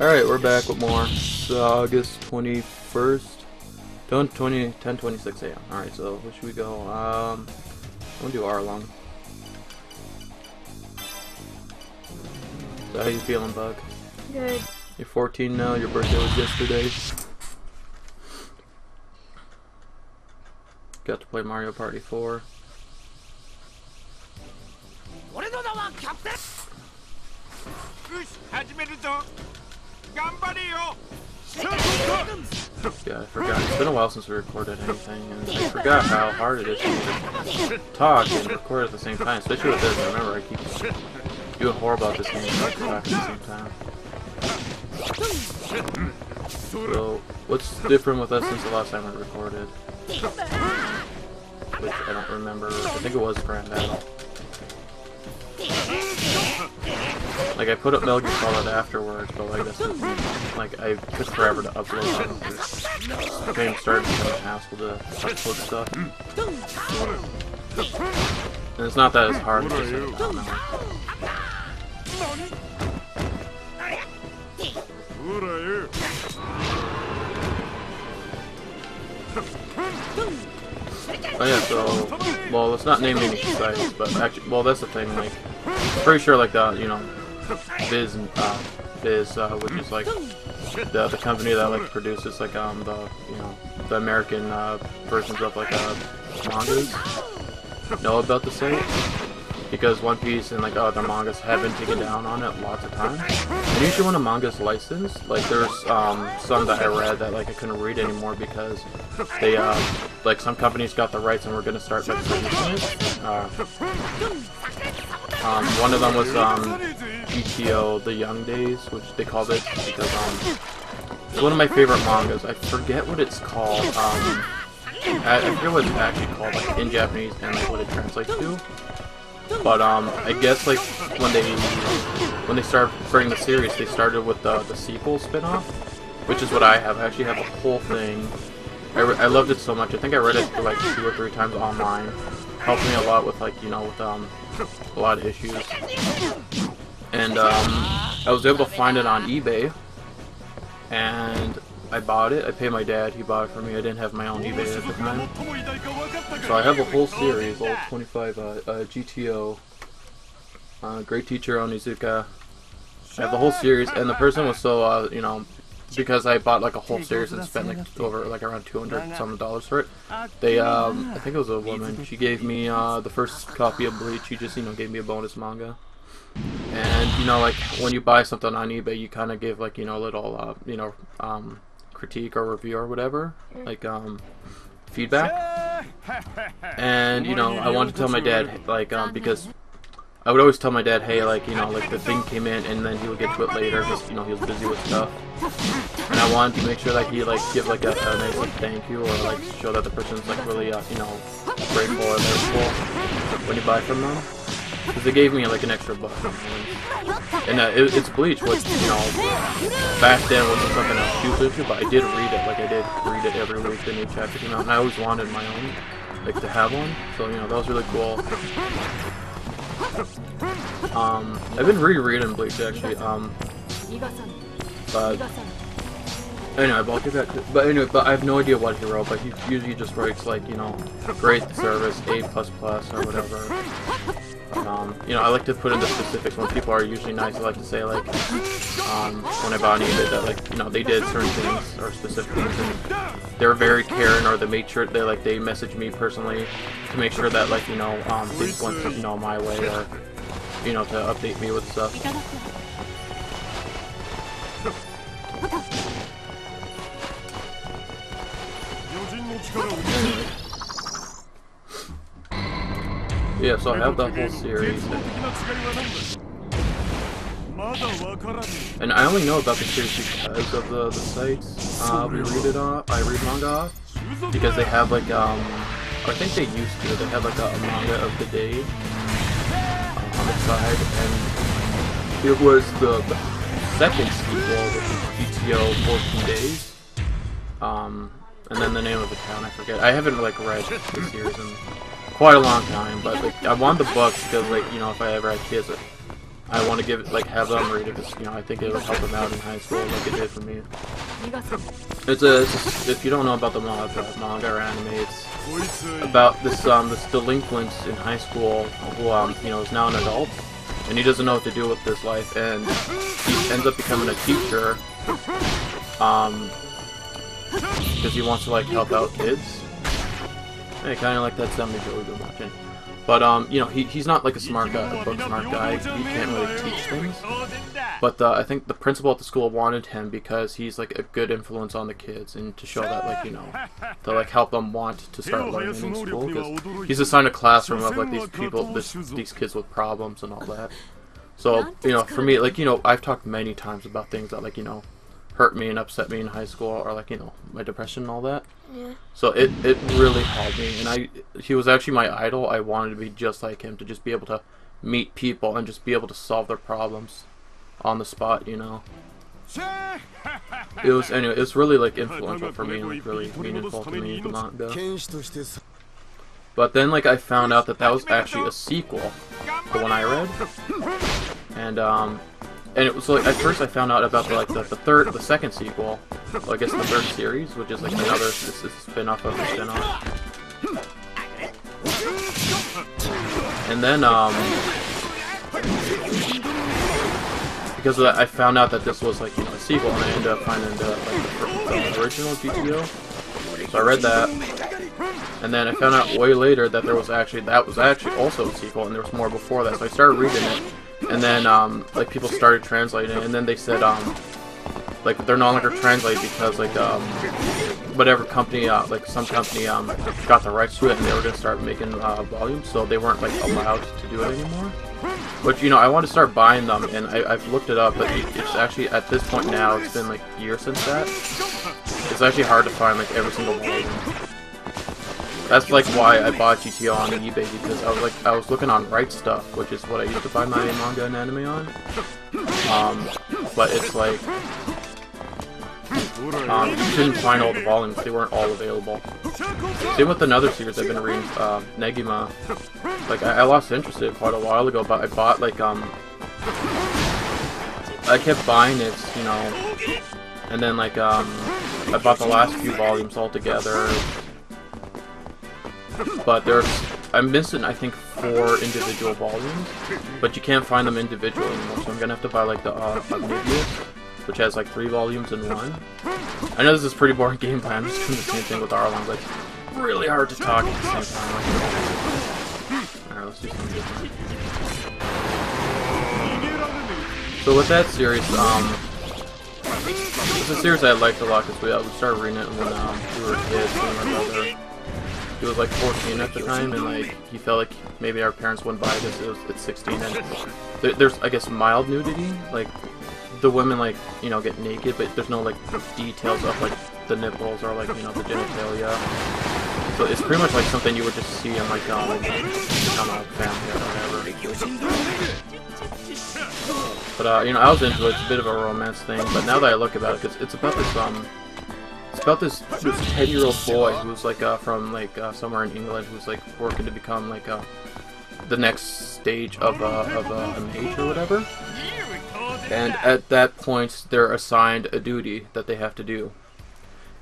Alright, we're back with more. It's August 21st. 10:26 a.m. Alright, so where should we go? I'm gonna do Arlong. So how you feeling, Bug? Good. You're 14 now, your birthday was yesterday. Got to play Mario Party 4. Yeah, I forgot. It's been a while since we recorded anything, and I forgot how hard it is to talk and record at the same time, especially with this. I remember I keep doing horrible at this game and talking at the same time. So, what's different with us since the last time we recorded? Which I don't remember. I think it was Grand Battle. Like, I put up Metal Gear Solid afterwards, but like, like, I took forever to upload them. The game started becoming a hassle to upload stuff. And it's not that as hard as it is now. Oh yeah, so, well, let's not name any sites, but actually, well, that's the thing, like, pretty sure, like, you know, Viz, which is, like, the company that, like, produces, like, the, you know, the American, versions of, like, mangas, know about the site, because One Piece and, like, other mangas have been taken down on it lots of times, and usually when a manga's licensed, like, there's, some that I read that, like, I couldn't read anymore because they, like, some companies got the rights and were gonna start, like, producing it. One of them was, GTO, The Young Days, which they called it, because, it's one of my favorite mangas. I forget what it's called, I forget what it's actually called, like, in Japanese, and, like, what it translates to. But, I guess, like, when they started bringing the series, they started with the sequel spin-off, which is what I have. I actually have the whole thing. I loved it so much. I think I read it like 2 or 3 times online. Helped me a lot with, like, you know, with a lot of issues. And I was able to find it on eBay, and I bought it. I paid my dad. He bought it for me. I didn't have my own eBay at the time, so I have a whole series, all 25 GTO. Great teacher Onizuka. I have the whole series, and the person was so you know, because I bought like a whole series and spent like over like around $200 some for it. They I think it was a woman. She gave me the first copy of Bleach. She just, you know, gave me a bonus manga. And, you know, like, when you buy something on eBay, you kind of give, like, you know, a little you know, critique or review or whatever, like feedback. And, you know, I wanted to tell my dad, like, because I would always tell my dad, hey, like, you know, like, the thing came in and then he would get to it later because, you know, he was busy with stuff. And I wanted to make sure that he, like, give, like, a nice, like, thank you, or, like, show that the person's, like, really, you know, grateful or thankful when you buy from them. Because they gave me, like, an extra buck. And it's Bleach, which, you know, back then wasn't something I was huge into, but I did read it. Like, I did read it every week, the new chapter came out, and I always wanted my own, like, to have one. So, you know, that was really cool. I've been rereading Bleach, actually, but anyway, I'll get back to, but anyway, but I have no idea what he wrote, but he usually just writes, like, you know, great service, A++ or whatever. You know, I like to put in the specifics when people are usually nice. I like to say, like, when I bought it, that, like, you know, they did certain things or specific things, and they were very caring, or they made sure they, like, they messaged me personally to make sure that, like, you know, things went, you know, my way, or, you know, to update me with stuff. Yeah, so I have the whole series, and I only know about the series because of the sites we read it on. I read manga off, because they have, like, I think they used to. They have, like, a manga of the day on the side, and it was the second sequel, which is GTO 14 Days. And then the name of the town, I forget. I haven't, like, read the series in quite a long time, but, like, I want the books because, like, you know, if I ever had kids, I want to give it, like, have them read it because, you know, I think it would help them out in high school like it did for me. It's a if you don't know about the manga or anime, it's about this delinquent in high school who you know, is now an adult, and he doesn't know what to do with his life, and he ends up becoming a teacher because he wants to, like, help out kids. Hey, kind of like that zombie show we've been watching. But you know, he's not like a smart guy, a book smart guy. He can't really teach things. But I think the principal at the school wanted him because he's like a good influence on the kids, and to show that, like, you know, to like help them want to start learning in school, because he's assigned a classroom of like these kids with problems and all that. So, you know, for me, like, you know, I've talked many times about things that, like, you know, hurt me and upset me in high school, or like, you know, my depression and all that. Yeah. So it really helped me, and he was actually my idol. I wanted to be just like him, to just be able to meet people and just be able to solve their problems on the spot, you know. It was really like influential for me and like really meaningful to me, the manga. But then, like, I found out that was actually a sequel, the one I read, and it was like, at first I found out about the second sequel, well, I guess the third series, which is like another spin-off of the spin-off. And then because of that, I found out that this was, like, you know, a sequel, and I ended up finding the original GTO. So I read that, and then I found out way later that that was actually also a sequel, and there was more before that. So I started reading it. And then, like, people started translating it, and then they said, like, they're no longer translated because, like, whatever company, like, some company, got the rights to it, and they were going to start making, volumes, so they weren't, like, allowed to do it anymore. But, you know, I want to start buying them, and I've looked it up, but it's actually, at this point now, it's been, like, years since that. It's actually hard to find, like, every single volume. That's like why I bought GTO on eBay, because I was looking on Right Stuff, which is what I used to buy my manga and anime on. But it's like you couldn't find all the volumes; they weren't all available. Same with another series I've been reading, Negima. Like, I lost interest in it quite a while ago, but I bought, like, I kept buying it, you know, and then, like, I bought the last few volumes all together. But I'm missing, I think, 4 individual volumes, but you can't find them individually anymore, so I'm gonna have to buy, like, the Omnibius, which has, like, 3 volumes in one. I know this is pretty boring gameplay, I'm just doing the same thing with Arlong, but it's really hard to talk at the same time. Alright, let's do something different. So with that series, it's a series I liked a lot, because we started reading it when we were kids, me and my brother. He was like 14 at the time, and like he felt like maybe our parents wouldn't buy it because it's 16, and there's, I guess, mild nudity, like the women, like, you know, get naked, but there's no, like, details of, like, the nipples or, like, you know, the genitalia. So it's pretty much like something you would just see in, like, I don't know, Family or whatever. But you know, I was into it. It's a bit of a romance thing, but now that I look about it, because it's about this 10-year-old boy who's like from like somewhere in England, who's like working to become like the next stage of a mage or whatever. And at that point, they're assigned a duty that they have to do.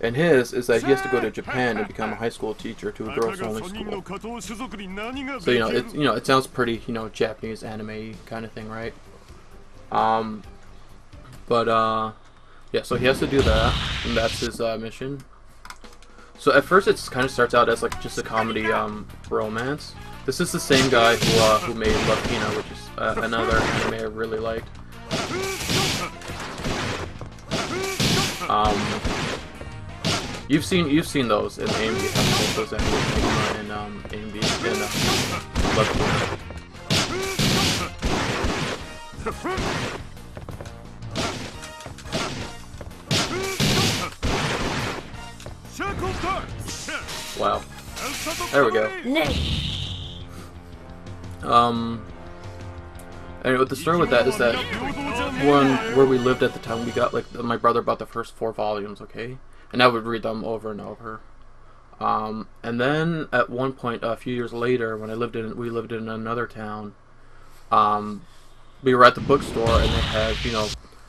And his is that he has to go to Japan and become a high school teacher to a girls-only school. So it sounds pretty, you know, Japanese anime kind of thing, right? Yeah, so he has to do that, and that's his mission. So at first it kind of starts out as like just a comedy romance. This is the same guy who made Love Hina, which is another anime I really liked. You've seen those in AMV, those animes in AMV and Love Hina. Wow. There we go. Anyway, the story with that is that where we lived at the time, we got like my brother bought the first 4 volumes, okay, and I would read them over and over. And then at one point, a few years later, when we lived in another town, we were at the bookstore and they have, you know,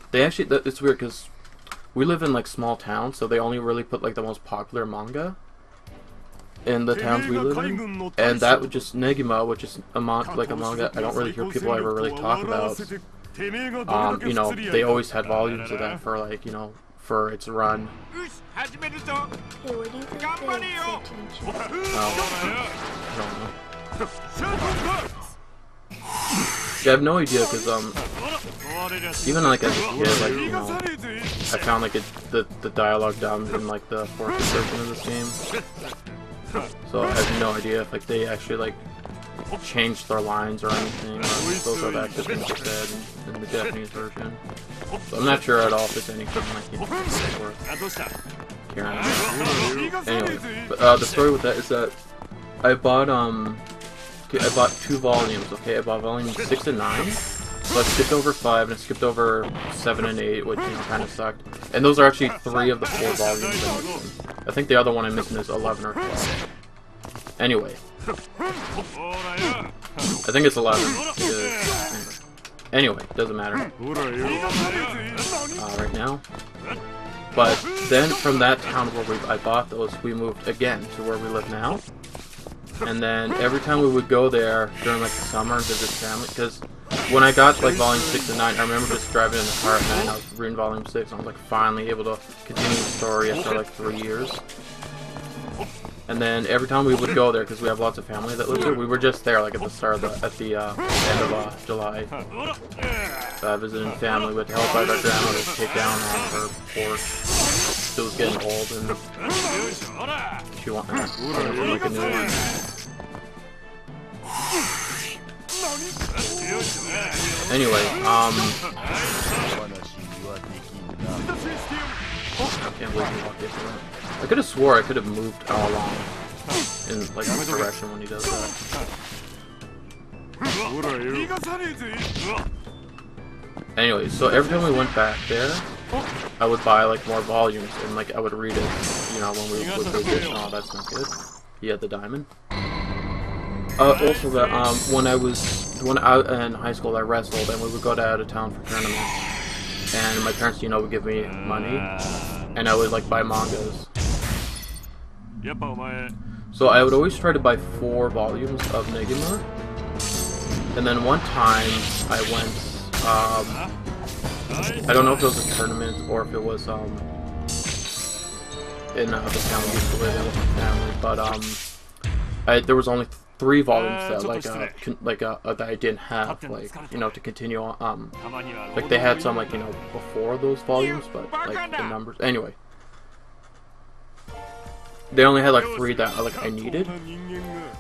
they actually, it's weird because we live in like small towns, so they only really put like the most popular manga in the towns we live in, and that would just Negima, which is a manga I don't really hear people ever really talk about. You know, they always had volumes of that for like, you know, for its run. Hey, what do you think Yeah, I have no idea because even like as a kid, like, you know, I found like the dialogue dumb in like the 4th version of this game, so I have no idea if like they actually like changed their lines or anything, or those are the actual things they said in the Japanese version. So I'm not sure at all if it's anything like, you know, worth caring about. Anyway, but the story with that is that I bought 2 volumes. Okay, I bought volume 6 and 9. So I skipped over 5 and I skipped over 7 and 8, which, you know, kind of sucked. And those are actually 3 of the 4 volumes I'm missing. I think the other one I'm missing is 11 or 12. Anyway, I think it's 11. Anyway, doesn't matter. Right now. But then from that town where I bought those, we moved again to where we live now. And then every time we would go there during like the summer and visit family, because when I got like volume 6 and 9, I remember just driving in the car at night and I was reading volume 6 and I was like finally able to continue the story after like 3 years. And then every time we would go there, because we have lots of family that live there, we were just there like at the start of end of July, visiting family. We had to help out our grandmother take down her porch. It was getting old and she wanted to make a new one. Anyway, I can't believe he walked into that. I could have swore I could have moved all along in like this direction when he does that. Anyway, so every time we went back there, I would buy like more volumes and like I would read it, you know, when we would go get. Oh, that's not good. He had the diamond. Also, that when I was in high school, I wrestled and we would go to out of town for tournaments. And my parents, you know, would give me money, and I would like buy mangas. So I would always try to buy 4 volumes of Negima. And then one time I went, I don't know if it was a tournament or if it was in the town we used to live in with my family, but there was only 3 volumes that that I didn't have, like, you know, to continue on. Like they had some like, you know, before those volumes, but like the numbers. Anyway, they only had like 3 that like I needed.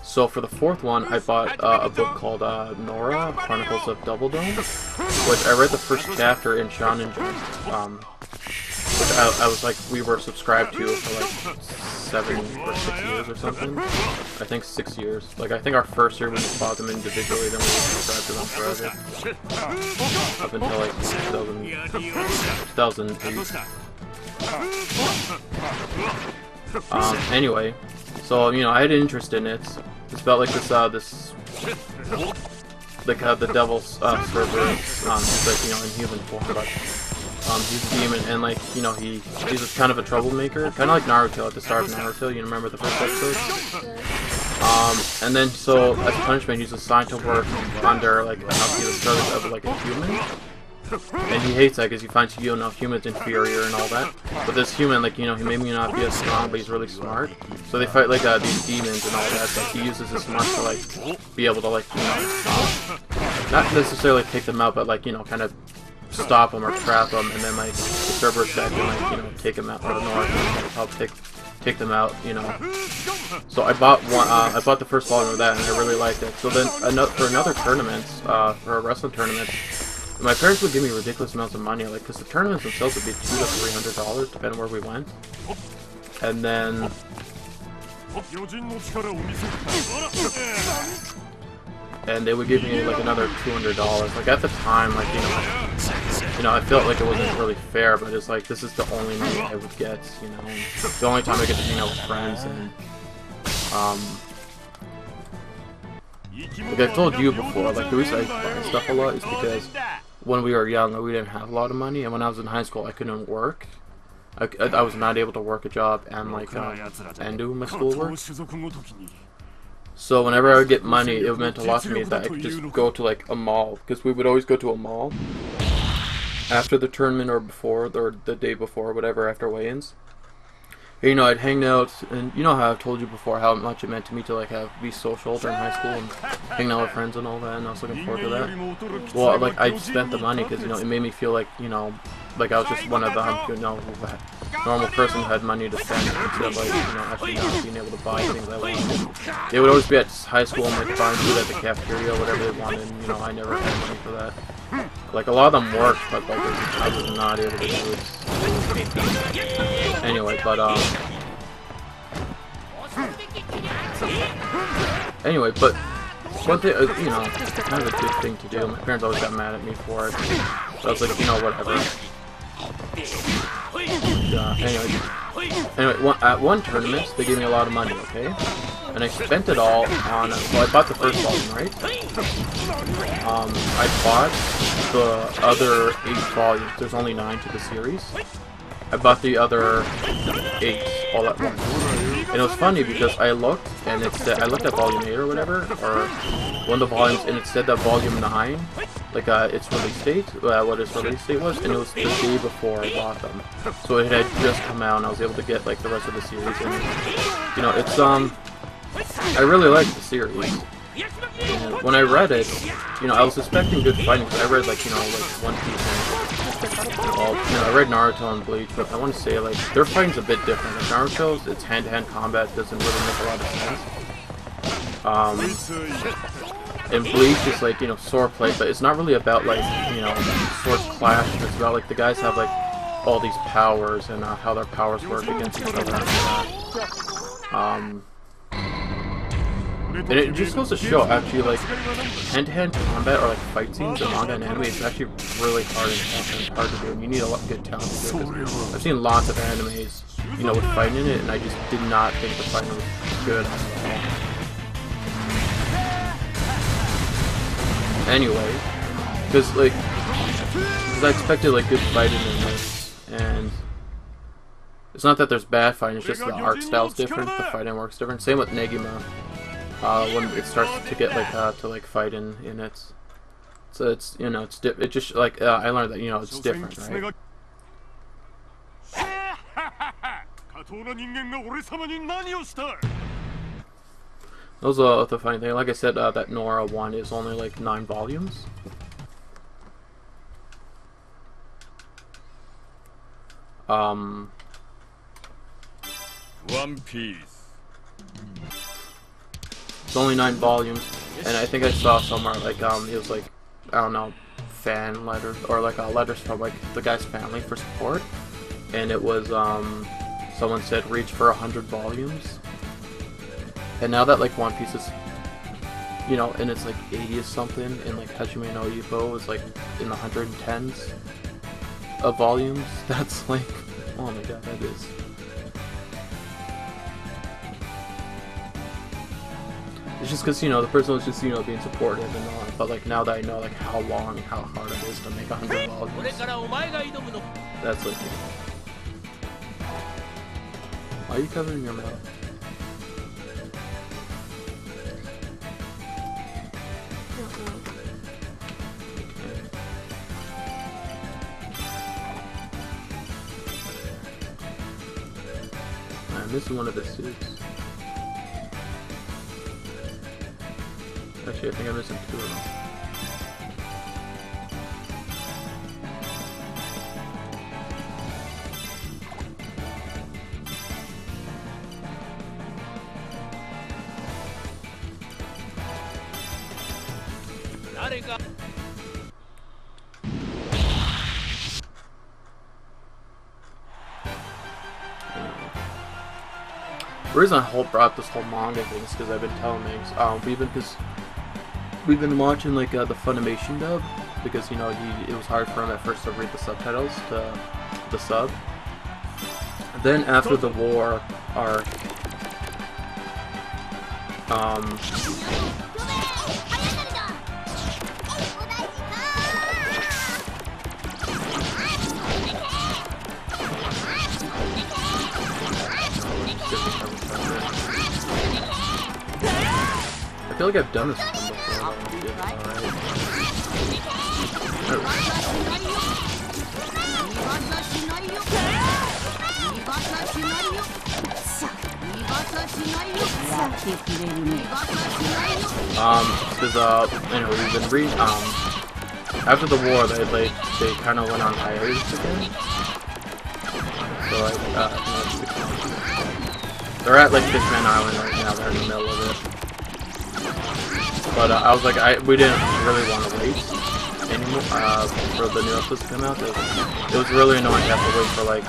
So for the 4th one, I bought a book called Nora Chronicles of Double Dome, which I read the first chapter in Shonen Jump, which I was like, we were subscribed to for like 7 or 6 years or something. I think 6 years. Like I think our first year we just bought them individually, then we subscribed to them forever. Up until like 2008. Anyway, so you know I had an interest in it. It's about like this the devil's Cerberus. He's like, you know, in human form, but he's a demon, and like, you know, he's just kind of a troublemaker, kind of like Naruto at the start of Naruto. You remember the first episode? And then so as punishment, he's assigned to work under like the service of like a human. And he hates that because he finds, you know, humans inferior and all that. But this human, like, you know, he may not be as strong, but he's really smart. So they fight like these demons and all that. So he uses his smarts to like be able to like, you know, not necessarily take them out, but like, you know, kind of stop them or trap them. And then like the Cerberus that can like, you know, take them out, or the North can help take them out, you know. So I bought one. I bought the first volume of that, and I really liked it. So then for another tournament, for a wrestling tournament. My parents would give me ridiculous amounts of money, like, because the tournaments themselves would be $200 to $300, depending where we went. And then... and they would give me, like, another $200. Like, at the time, like, you know, I felt like it wasn't really fair, but it's like, this is the only money I would get, you know, the only time I get to hang out with friends, and, like I've told you before, like the reason I buy stuff a lot is because when we were young, we didn't have a lot of money, and when I was in high school, I couldn't work. I was not able to work a job and like and do my schoolwork. So whenever I would get money, it meant a lot to me that I could just go to like a mall, because we would always go to a mall after the tournament or before, or the day before, whatever, after weigh-ins. You know, I'd hang out, and you know how I've told you before how much it meant to me to like be social during high school and hang out with friends and all that, and I was looking forward to that. Well, like I spent the money because, you know, it made me feel like, you know, like I was just one of them, you know, normal person who had money to spend instead of like, you know, actually not being able to buy things I wanted. They would always be at high school and like buying food at the cafeteria or whatever they wanted, and, you know, I never had money for that. Like a lot of them worked, but like I was not able to do it. Anyway, but anyway, but one thing, you know, kind of a good thing to do. My parents always got mad at me for it, so I was like, you know, whatever. Anyway, at one tournament, they gave me a lot of money, okay? And I spent it all on, well, I bought the first volume, right? I bought the other 8 volumes. There's only 9 to the series. I bought the other 8 all at once. And it was funny because I looked, and it said, I looked at volume 8 or whatever, or one of the volumes, and it said that volume 9, like its release date, what its release date was, and it was the day before I bought them. So it had just come out, and I was able to get like the rest of the series. And, you know, it's I really like the series. And when I read it, you know, I was expecting good fighting, because I read like, you know, like One Piece and, well, you know, I read Naruto and Bleach, but I want to say like their fighting's a bit different. Like Naruto's, its hand-to-hand combat doesn't really make a lot of sense. And Bleach is like, you know, sword play, but it's not really about like, you know, swords clash. It's about like the guys have like all these powers and how their powers work against each other. And it just goes to show, actually, like, hand-to-hand combat or like fight scenes in manga and anime is actually really hard and hard to do, and you need a lot of good talent to do it. Because I've seen lots of animes, you know, with fighting in it, and I just did not think the fighting was good at all. Anyway, because like, I expected like good fighting in this, and it's not that there's bad fighting, it's just the art style's different, the fighting works different. Same with Negima. When it starts to get like to like fight in it, so it's, you know, it just like I learned that, you know, it's different, right? Those are the funny thing. Like I said, that Nora one is only like 9 volumes. One Piece. It's only 9 volumes, and I think I saw somewhere like it was like, I don't know, fan letters or like letters from like the guy's family for support, and it was someone said reach for 100 volumes, and now that like One Piece is, you know, and it's like 80 or something, and like Hajime no Ippo is like in the 110s of volumes. That's like, oh my god, that is. It's just because, you know, the person was just, you know, being supportive and all that, but like now that I know like how long and how hard it is to make 100 volumes, that's like, why are you covering your mouth? I'm missing one of the suits. Actually, I think I'm missing 2 of them. The reason I brought this whole manga thing is because I've been telling things. We've been watching like the Funimation dub, because, you know, it was hard for him at first to read the subtitles to the sub. Then after the war arc, feel like I've done this one before. Because anyway, we've been reading. After the war, they kind of went on hiatus again. So like, they're at like Fishman Island right now. They're in the middle of it. But I was like, we didn't really want to wait anymore for the new episodes to come out. It was really annoying to have to wait for like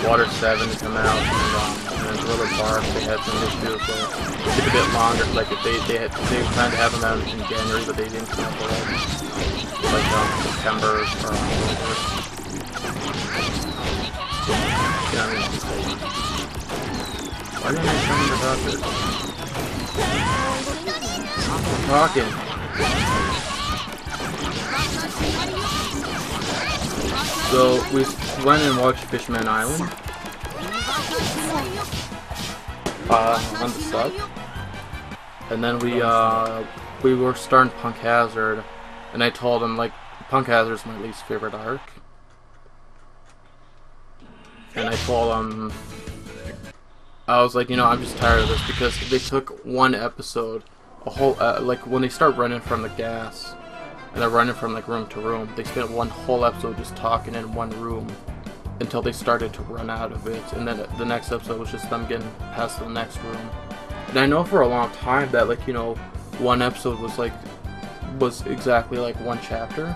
Water 7 to come out, and Gorilla Bark, they had some issues, so it took a bit longer. Like if they planned to have them out in January, but they didn't come out for like September or October. Yeah, I mean, why didn't I tell me about this? I'm talking. So we went and watched Fishman Island on the sub, and then we were starting Punk Hazard, and I told him like Punk Hazard is my least favorite arc, and I told him I was like, you know, I'm just tired of this because they took one episode, a whole like when they start running from the gas. And they're running from like room to room. They spent one whole episode just talking in one room until they started to run out of it. And then the next episode was just them getting past the next room. And I know for a long time that like, you know, one episode was exactly like one chapter.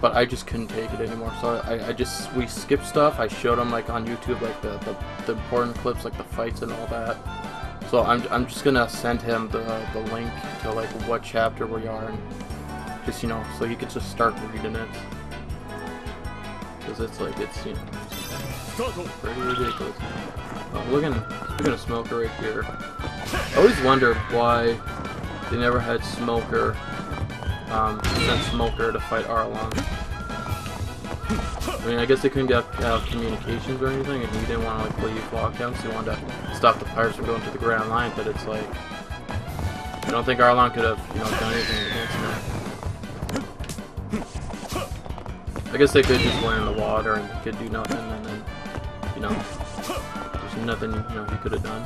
But I just couldn't take it anymore. So we skipped stuff. I showed them like on YouTube like the important clips, like the fights and all that. So I'm just gonna send him the link to like what chapter we are, and just, you know, so he could just start reading it, because it's like, it's, you know, it's pretty ridiculous. Look at a Smoker right here. I always wondered why they never had Smoker send Smoker to fight Arlong. I mean, I guess they couldn't get communications or anything, and he didn't want to like leave lockdown, so he wanted to stop the pirates from going to the Grand Line. But it's like, I don't think Arlong could have, you know, done anything against him. I guess they could just land in the water and he could do nothing, and then, you know, there's nothing, you know, he could have done.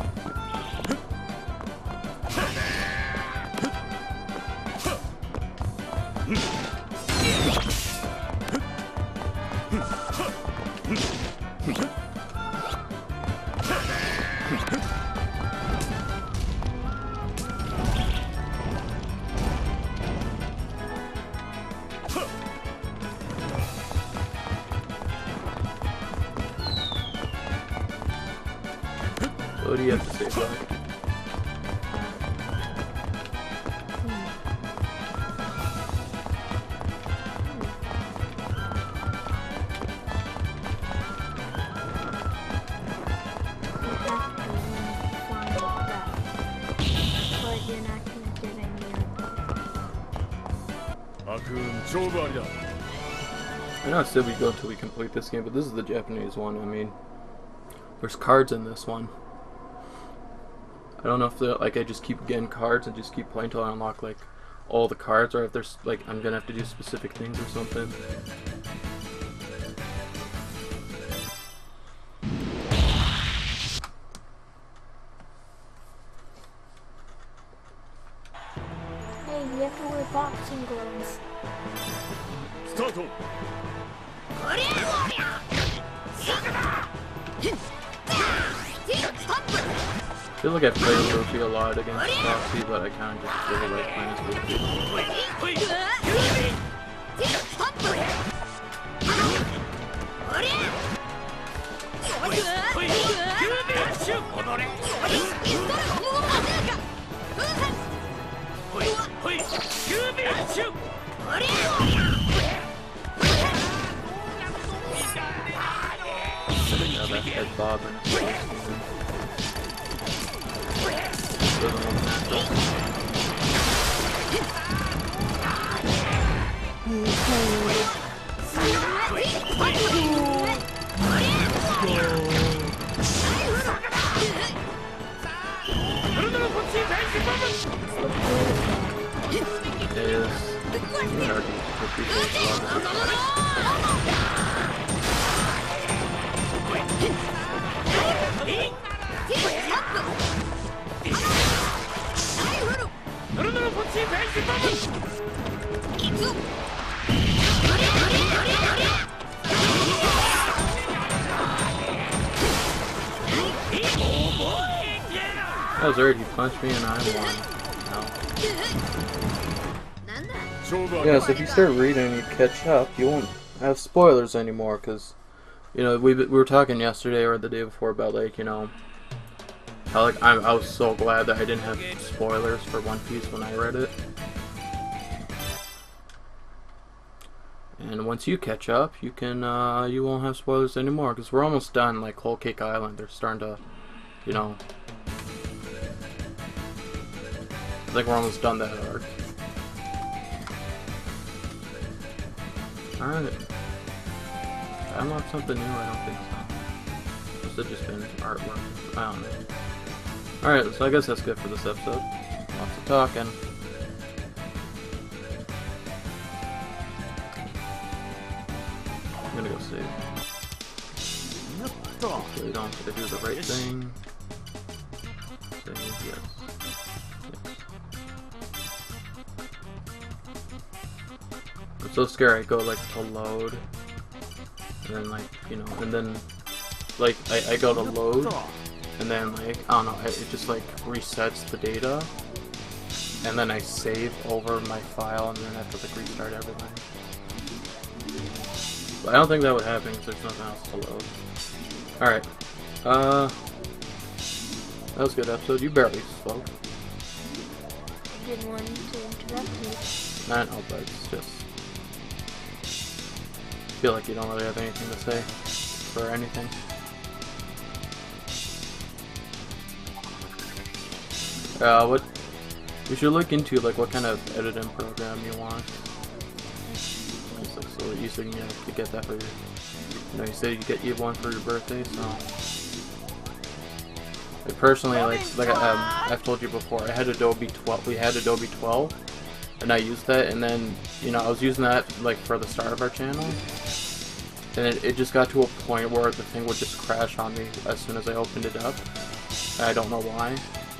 What do you have to say about it? I know I said we go until we complete this game, but this is the Japanese one. I mean, there's cards in this one. I don't know if like I just keep getting cards and just keep playing until I unlock like all the cards, or if there's like I'm gonna have to do specific things or something. Hey, you have to wear boxing gloves. Start! I feel like I played Luffy a lot against Foxy, but I kind of just really like playing as Luffy. Yeah, that head bob and doesn't look natural. That was weird, he punched me and I won. No. Yeah, so if you start reading and you catch up, you won't have spoilers anymore, because, you know, we were talking yesterday or the day before about, like, you know, how, like, I was so glad that I didn't have spoilers for One Piece when I read it. And once you catch up, you can, you won't have spoilers anymore, because we're almost done, like, Whole Cake Island. They're starting to, you know, I think we're almost done that arc. Alright. I unlocked something new? I don't think so. Must have just been artwork. I don't know. Alright, so I guess that's good for this episode. Lots of talking. I'm gonna go save. Hopefully don't have to do the right thing. Save, yes. I'm so scared I go like to load and then like, you know, and then like I go to load and then like, I don't know, it just like resets the data and then I save over my file and then I have to like restart everything. But I don't think that would happen because there's nothing else to load. Alright, that was a good episode. You barely spoke. I didn't want to interrupt you. I know, but it's just, I feel like you don't really have anything to say for anything. What we should look into, like what kind of editing program you want. Just like so that you can, you know, to get that for your, you know, you said you have one for your birthday, so. Like personally, like I've told you before, I had Adobe 12. We had Adobe 12, and I used that, and then, you know, I was using that like for the start of our channel, and it just got to a point where the thing would just crash on me as soon as I opened it up. And I don't know why.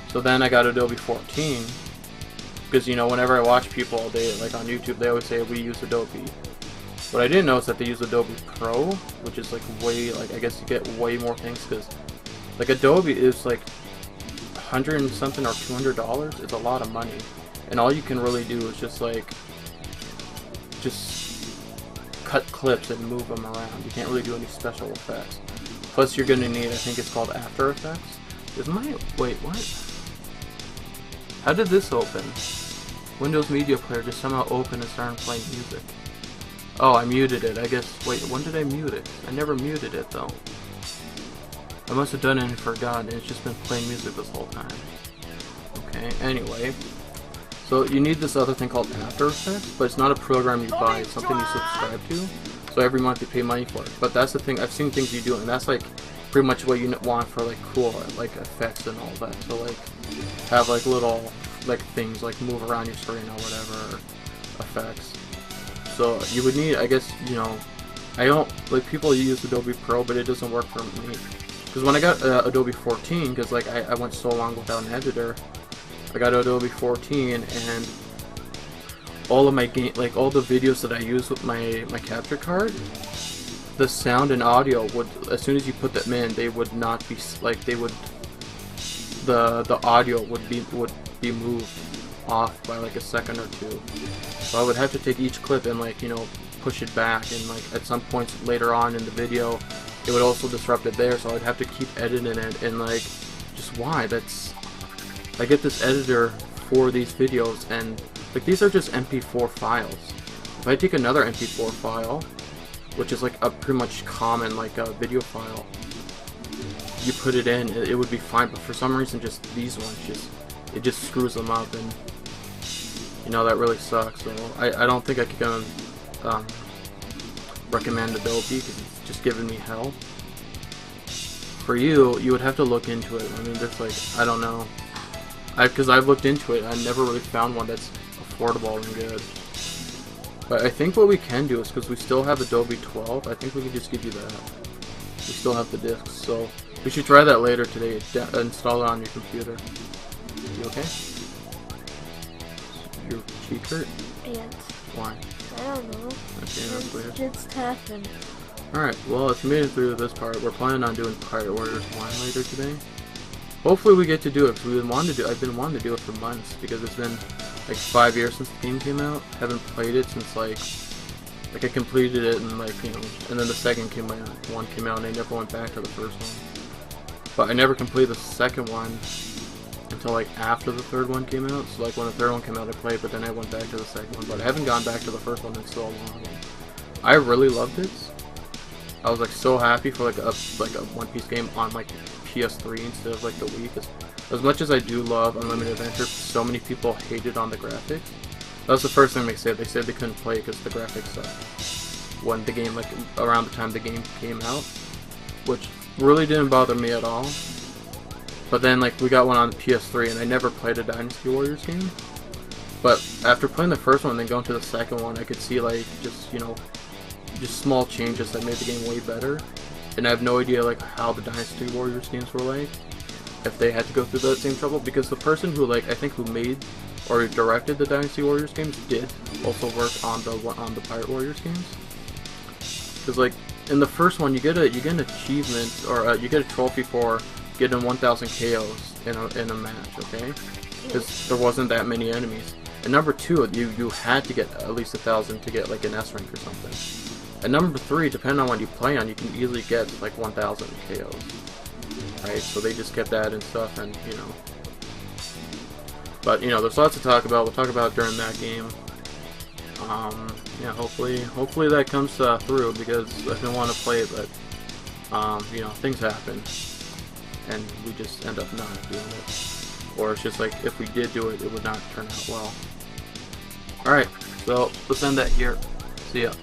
So then I got Adobe 14, because, you know, whenever I watch people all day, like on YouTube, they always say we use Adobe. What I didn't know is that they use Adobe Pro, which is like way, like I guess you get way more things, because like Adobe is like $100 and something or $200. It's a lot of money, and all you can really do is just like cut clips and move them around. You can't really do any special effects. Plus, you're gonna need, I think it's called After Effects. Is my, wait, what? How did this open? Windows Media Player just somehow opened and started playing music. Oh, I muted it. I guess, wait, when did I mute it? I never muted it though. I must have done it and forgotten. It's just been playing music this whole time. Okay, anyway. So you need this other thing called After Effects, but it's not a program you buy, it's something you subscribe to. So every month you pay money for it. But that's the thing, I've seen things you do, and that's like pretty much what you want for like cool like effects and all that. So like have like little like things like move around your screen or whatever, or effects. So you would need, I guess, you know, I don't, like people use Adobe Pro, but it doesn't work for me. Because when I got Adobe 14, because like I went so long without an editor, I got Adobe 14, and all of my game, like all the videos that I use with my capture card, the sound and audio would, as soon as you put them in, they would not be like, they would, the audio would be moved off by like a second or two. So I would have to take each clip and like, you know, push it back, and like at some points later on in the video, it would also disrupt it there, so I'd have to keep editing it, and like, just why? That's, I get this editor for these videos, and like these are just MP4 files. If I take another MP4 file, which is like a pretty much common like a video file, you put it in, it would be fine, but for some reason just these ones, it just screws them up, and you know, that really sucks. So I don't think I can recommend Adobe, because it's just giving me hell. For you would have to look into it. I mean, there's like, I don't know, because I've looked into it, I never really found one that's affordable and good. But I think what we can do is, because we still have Adobe 12, I think we can just give you that. We still have the discs, so we should try that later today. Install it on your computer. You okay? Your cheek hurt? Yes. Why? I don't know. Okay, that's weird. Just happened. Alright, well, if you made it through this part, we're planning on doing Pirate Warriors 1 later today. Hopefully we get to do it, because I've been wanting to do it for months, because it's been like 5 years since the game came out. Haven't played it since like I completed it and like, you know, and then the second one came out and I never went back to the first one. But I never completed the second one until like after the third one came out. So like when the third one came out I played, but then I went back to the second one. But I haven't gone back to the first one in so long. I really loved it. I was like so happy for like a One Piece game on like PS3 instead of like the Wii. As much as I do love Unlimited Adventure, so many people hated on the graphics. That was the first thing they said. They said they couldn't play it because the graphics sucked. When the game, like around the time the game came out, which really didn't bother me at all. But then like we got one on PS3 and I never played a Dynasty Warriors game. But after playing the first one and then going to the second one, I could see like just, you know, just small changes that made the game way better. And I have no idea like how the Dynasty Warriors games were like, if they had to go through that same trouble, because the person who like I think who made or directed the Dynasty Warriors games did also work on the Pirate Warriors games. Because like in the first one you get an achievement or you get a trophy for getting 1,000 KOs in a match, okay? Because there wasn't that many enemies. And number 2, you had to get at least 1,000 to get like an S rank or something. And number 3, depending on what you play on, you can easily get like 1,000 KOs. Right, so they just kept that and stuff, and you know. But you know, there's lots to talk about. We'll talk about it during that game. Yeah, hopefully that comes through, because I've been wanting to play it, but you know, things happen, and we just end up not doing it. Or it's just like if we did do it, it would not turn out well. All right, so let's end that here. See ya.